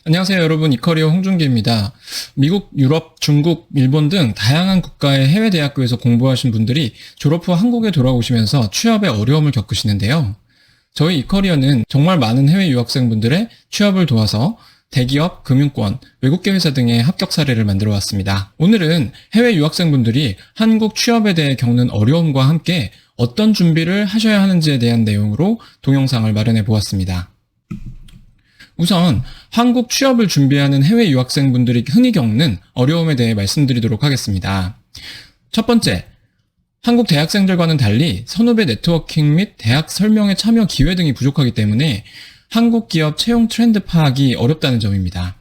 안녕하세요 여러분, 이커리어 홍준기입니다. 미국, 유럽, 중국, 일본 등 다양한 국가의 해외 대학교에서 공부하신 분들이 졸업 후 한국에 돌아오시면서 취업에 어려움을 겪으시는데요. 저희 이커리어는 정말 많은 해외 유학생분들의 취업을 도와서 대기업, 금융권, 외국계 회사 등의 합격 사례를 만들어 왔습니다. 오늘은 해외 유학생분들이 한국 취업에 대해 겪는 어려움과 함께 어떤 준비를 하셔야 하는지에 대한 내용으로 동영상을 마련해 보았습니다. 우선 한국 취업을 준비하는 해외 유학생분들이 흔히 겪는 어려움에 대해 말씀드리도록 하겠습니다. 첫 번째, 한국 대학생들과는 달리 선후배 네트워킹 및 대학 설명회 참여 기회 등이 부족하기 때문에 한국 기업 채용 트렌드 파악이 어렵다는 점입니다.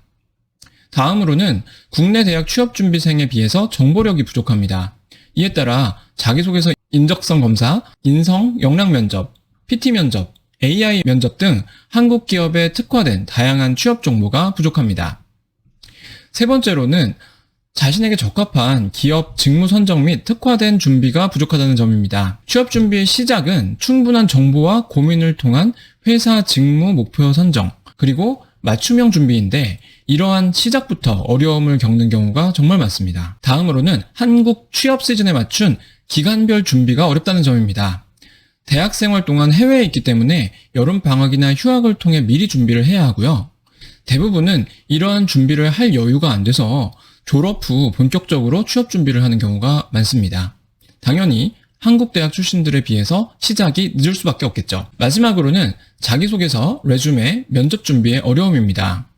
다음으로는 국내 대학 취업 준비생에 비해서 정보력이 부족합니다. 이에 따라 자기소개서 인적성 검사, 인성, 역량 면접, PT 면접, AI 면접 등 한국 기업에 특화된 다양한 취업 정보가 부족합니다. 세 번째로는 자신에게 적합한 기업 직무 선정 및 특화된 준비가 부족하다는 점입니다. 취업 준비의 시작은 충분한 정보와 고민을 통한 회사 직무 목표 선정, 그리고 맞춤형 준비인데 이러한 시작부터 어려움을 겪는 경우가 정말 많습니다. 다음으로는 한국 취업 시즌에 맞춘 기간별 준비가 어렵다는 점입니다. 대학 생활 동안 해외에 있기 때문에 여름방학이나 휴학을 통해 미리 준비를 해야 하고요. 대부분은 이러한 준비를 할 여유가 안 돼서 졸업 후 본격적으로 취업 준비를 하는 경우가 많습니다. 당연히 한국 대학 출신들에 비해서 시작이 늦을 수밖에 없겠죠. 마지막으로는 자기소개서, 레주메, 면접 준비의 어려움입니다.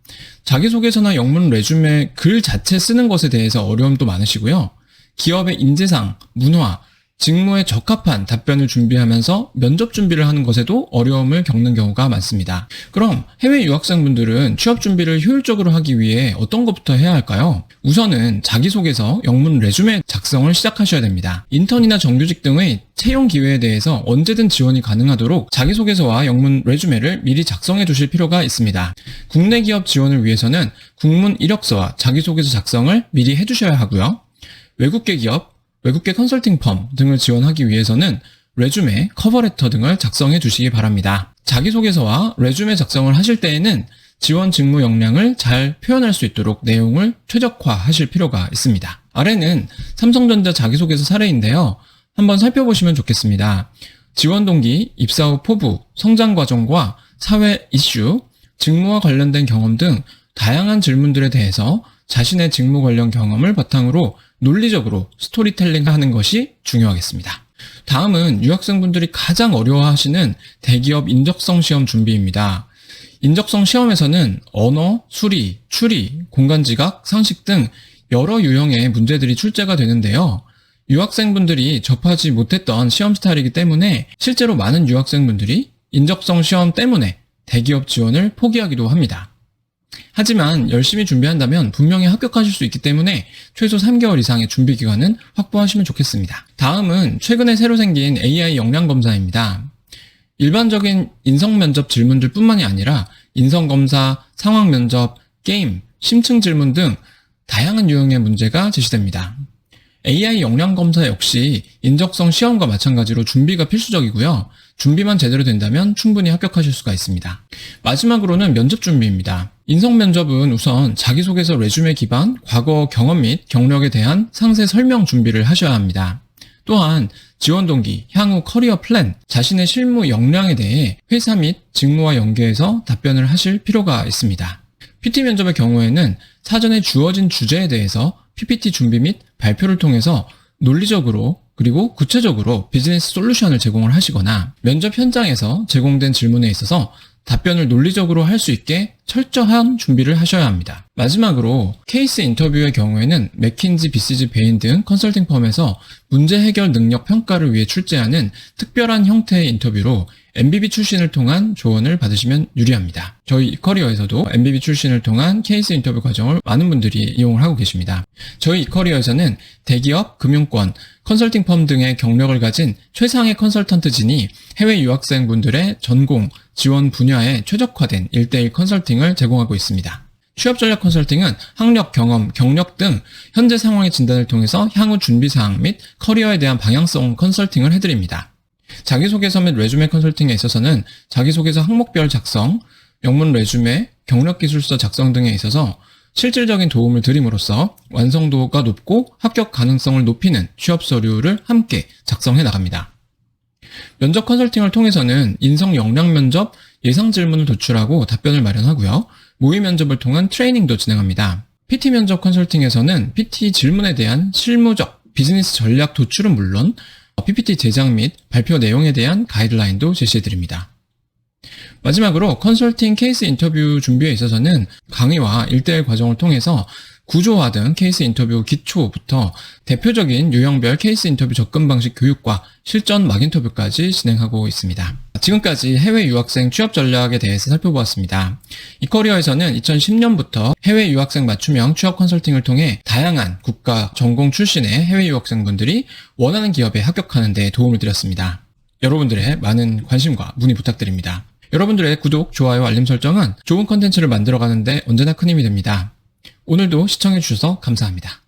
자기소개서나 영문 레주메 글 자체 쓰는 것에 대해서 어려움도 많으시고요. 기업의 인재상, 문화, 직무에 적합한 답변을 준비하면서 면접 준비를 하는 것에도 어려움을 겪는 경우가 많습니다. 그럼 해외 유학생분들은 취업 준비를 효율적으로 하기 위해 어떤 것부터 해야 할까요? 우선은 자기소개서, 영문 레주메 작성을 시작하셔야 됩니다. 인턴이나 정규직 등의 채용 기회에 대해서 언제든 지원이 가능하도록 자기소개서와 영문 레주메를 미리 작성해 두실 필요가 있습니다. 국내 기업 지원을 위해서는 국문 이력서와 자기소개서 작성을 미리 해주셔야 하고요. 외국계 기업, 외국계 컨설팅 펌 등을 지원하기 위해서는 레주메, 커버레터 등을 작성해 두시기 바랍니다. 자기소개서와 레주메 작성을 하실 때에는 지원 직무 역량을 잘 표현할 수 있도록 내용을 최적화하실 필요가 있습니다. 아래는 삼성전자 자기소개서 사례인데요. 한번 살펴보시면 좋겠습니다. 지원 동기, 입사 후 포부, 성장 과정과 사회 이슈, 직무와 관련된 경험 등 다양한 질문들에 대해서 자신의 직무 관련 경험을 바탕으로 논리적으로 스토리텔링 하는 것이 중요하겠습니다. 다음은 유학생분들이 가장 어려워하시는 대기업 인적성 시험 준비입니다. 인적성 시험에서는 언어, 수리, 추리, 공간지각, 상식 등 여러 유형의 문제들이 출제가 되는데요. 유학생분들이 접하지 못했던 시험 스타일이기 때문에 실제로 많은 유학생분들이 인적성 시험 때문에 대기업 지원을 포기하기도 합니다. 하지만 열심히 준비한다면 분명히 합격하실 수 있기 때문에 최소 3개월 이상의 준비 기간은 확보하시면 좋겠습니다. 다음은 최근에 새로 생긴 AI 역량 검사입니다. 일반적인 인성 면접 질문들 뿐만이 아니라 인성 검사, 상황 면접, 게임, 심층 질문 등 다양한 유형의 문제가 제시됩니다. AI 역량 검사 역시 인적성 시험과 마찬가지로 준비가 필수적이고요. 준비만 제대로 된다면 충분히 합격하실 수가 있습니다. 마지막으로는 면접 준비입니다. 인성 면접은 우선 자기소개서 레주메 기반 과거 경험 및 경력에 대한 상세 설명 준비를 하셔야 합니다. 또한 지원 동기, 향후 커리어 플랜, 자신의 실무 역량에 대해 회사 및 직무와 연계해서 답변을 하실 필요가 있습니다. PT 면접의 경우에는 사전에 주어진 주제에 대해서 PPT 준비 및 발표를 통해서 논리적으로 그리고 구체적으로 비즈니스 솔루션을 제공을 하시거나 면접 현장에서 제공된 질문에 있어서 답변을 논리적으로 할 수 있게 철저한 준비를 하셔야 합니다. 마지막으로 케이스 인터뷰의 경우에는 맥킨지, BCG, 베인 등 컨설팅 펌에서 문제 해결 능력 평가를 위해 출제하는 특별한 형태의 인터뷰로 MBB 출신을 통한 조언을 받으시면 유리합니다. 저희 이커리어에서도 MBB 출신을 통한 케이스 인터뷰 과정을 많은 분들이 이용을 하고 계십니다. 저희 이커리어에서는 대기업, 금융권, 컨설팅 펌 등의 경력을 가진 최상의 컨설턴트진이 해외 유학생분들의 전공, 지원 분야에 최적화된 1:1 컨설팅을 제공하고 있습니다. 취업 전략 컨설팅은 학력, 경험, 경력 등 현재 상황의 진단을 통해서 향후 준비사항 및 커리어에 대한 방향성 컨설팅을 해드립니다. 자기소개서 및 레주메 컨설팅에 있어서는 자기소개서 항목별 작성, 영문 레주메, 경력기술서 작성 등에 있어서 실질적인 도움을 드림으로써 완성도가 높고 합격 가능성을 높이는 취업 서류를 함께 작성해 나갑니다. 면접 컨설팅을 통해서는 인성 역량 면접, 예상 질문을 도출하고 답변을 마련하고요. 모의 면접을 통한 트레이닝도 진행합니다. PT 면접 컨설팅에서는 PT 질문에 대한 실무적, 비즈니스 전략 도출은 물론 PPT 제작 및 발표 내용에 대한 가이드라인도 제시해드립니다. 마지막으로 컨설팅 케이스 인터뷰 준비에 있어서는 강의와 1대1 과정을 통해서 구조화 등 케이스 인터뷰 기초부터 대표적인 유형별 케이스 인터뷰 접근 방식 교육과 실전 막 인터뷰까지 진행하고 있습니다. 지금까지 해외 유학생 취업 전략에 대해서 살펴보았습니다. 이커리어에서는 2010년부터 해외 유학생 맞춤형 취업 컨설팅을 통해 다양한 국가 전공 출신의 해외 유학생분들이 원하는 기업에 합격하는 데 도움을 드렸습니다. 여러분들의 많은 관심과 문의 부탁드립니다. 여러분들의 구독, 좋아요, 알림 설정은 좋은 컨텐츠를 만들어가는데 언제나 큰 힘이 됩니다. 오늘도 시청해주셔서 감사합니다.